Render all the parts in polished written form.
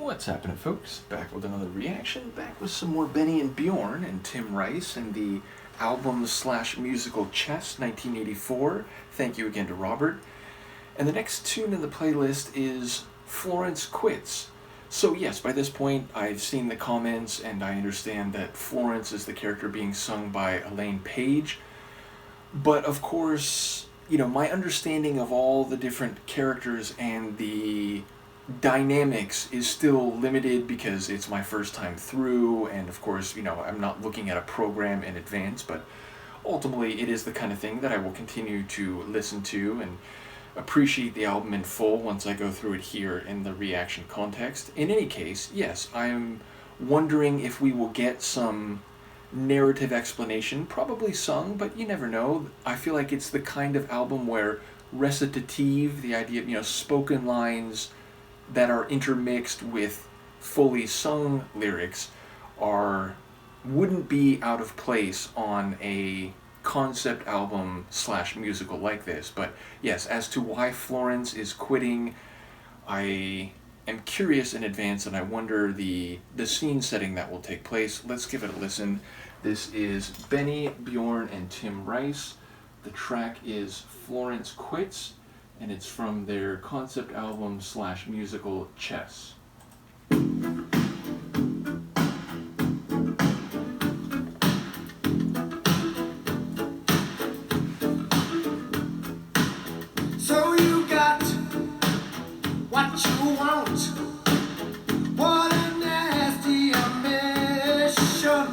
What's happening, folks? Back with another reaction, back with some more Benny and Bjorn and Tim Rice and the album/musical Chess 1984. Thank you again to Robert. And the next tune in the playlist is Florence Quits. So yes, by this point I've seen the comments and I understand that Florence is the character being sung by Elaine Paige. But of course, my understanding of all the different characters and the dynamics is still limited because it's my first time through, and of course, I'm not looking at a program in advance, but ultimately it is the kind of thing that I will continue to listen to and appreciate the album in full once I go through it here in the reaction context. In any case, yes, I'm wondering if we will get some narrative explanation, probably sung, but you never know. I feel like it's the kind of album where recitative, the idea of, spoken lines that are intermixed with fully sung lyrics wouldn't be out of place on a concept album/musical like this. But yes, as to why Florence is quitting, I am curious in advance, and I wonder the scene setting that will take place. Let's give it a listen. This is Benny, Bjorn, and Tim Rice. The track is Florence Quits, and it's from their concept album/musical Chess. So you got what you want. What a nasty omission.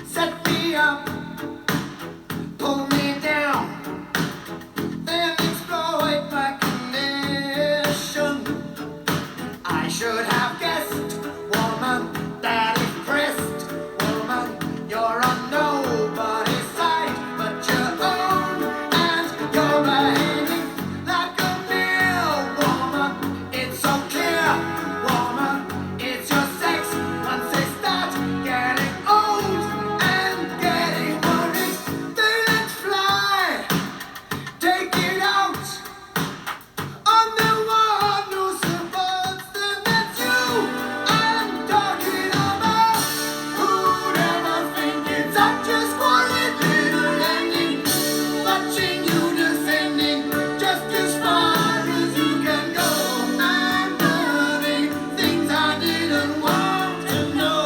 Set me up, pull me down, then exploit my condition. I should have guessed, woman, that impressed. Woman, you're on nobody's side but your own, and you're behaving like a mere woman. It's so clear, woman, it's your sex. Once they start getting old and getting worried, they let fly. Take it out on the one who supports them. That's you I'm talking about. Who'd ever think it's such a squalid little ending? Watching you descending just as far as you can go. I'm learning things I didn't want to know.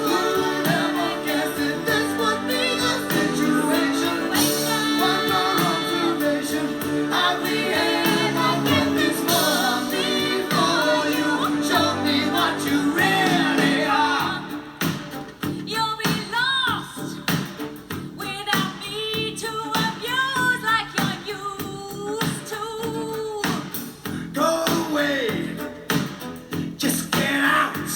Who'd ever guess that this would be the situation? One more observation. I behave, I'll get this for me, for you. Show me what you really are. You'll be lost without me to abuse like you're used to. Go away, just get out.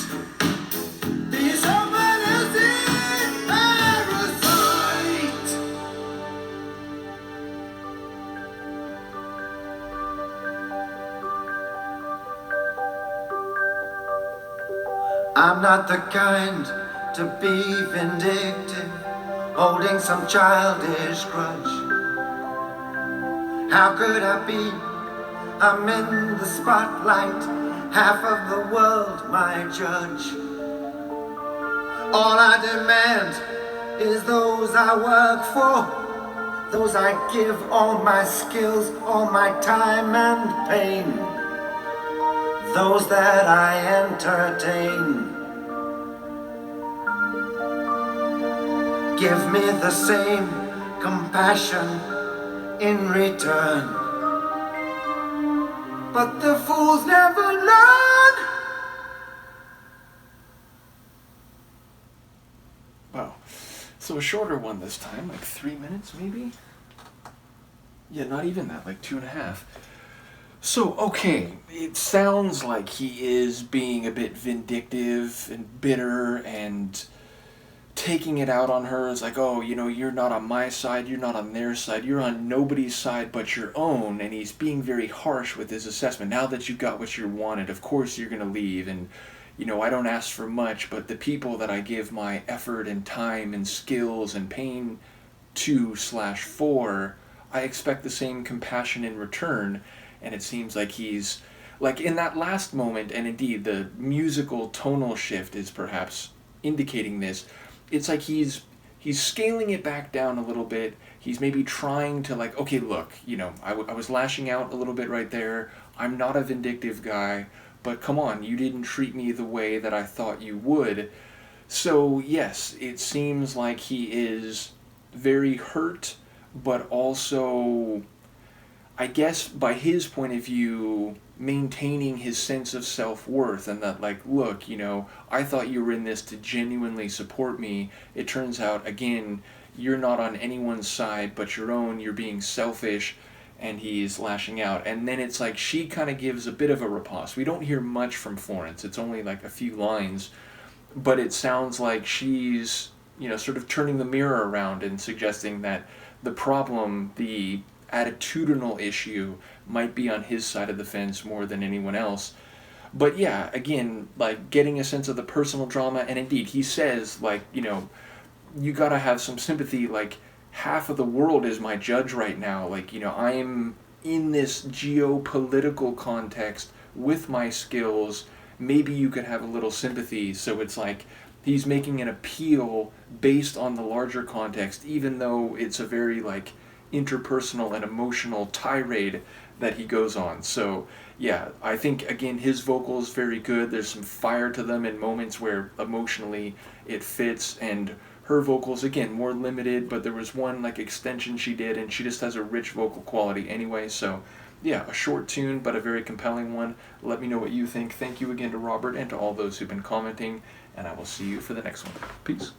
Be someone else's parasite. I'm not the kind to be vindictive, holding some childish grudge. How could I be? I'm in the spotlight, half of the world my judge. All I demand is those I work for, those I give all my skills, all my time and pain, those that I entertain. Give me the same compassion in return. But the fools never learn. Wow. So a shorter one this time, like 3 minutes maybe? Yeah, not even that, like 2.5. So, okay, it sounds like he is being a bit vindictive and bitter and taking it out on her. It's like, oh, you're not on my side, you're not on their side, you're on nobody's side but your own, and he's being very harsh with his assessment. Now that you got what you wanted, of course you're going to leave, and, I don't ask for much, but the people that I give my effort and time and skills and pain to/for, I expect the same compassion in return. And it seems like he's, like in that last moment, and indeed the musical tonal shift is perhaps indicating this. It's like he's scaling it back down a little bit. He's maybe trying to, like, okay, look, I was lashing out a little bit right there. I'm not a vindictive guy, but come on, you didn't treat me the way that I thought you would. So yes, it seems like he is very hurt, but also, I guess by his point of view, maintaining his sense of self-worth, and that, like, look, I thought you were in this to genuinely support me. It turns out, again, you're not on anyone's side but your own. You're being selfish. And he's lashing out. And then it's like she kind of gives a bit of a riposte. We don't hear much from Florence. It's only like a few lines. But it sounds like she's, sort of turning the mirror around and suggesting that the problem, the attitudinal issue, might be on his side of the fence more than anyone else. But yeah, again, like getting a sense of the personal drama. And indeed, he says, like, you gotta have some sympathy, like, half of the world is my judge right now. Like, I'm in this geopolitical context with my skills. Maybe you could have a little sympathy. So it's like he's making an appeal based on the larger context, even though it's a very, like, interpersonal and emotional tirade that he goes on. So yeah, I think, again, his vocal is very good. There's some fire to them in moments where emotionally it fits, and her vocals, again, more limited, but there was one, like, extension she did, and she just has a rich vocal quality anyway. So yeah, a short tune, but a very compelling one. Let me know what you think. Thank you again to Robert and to all those who've been commenting, and I will see you for the next one. Peace.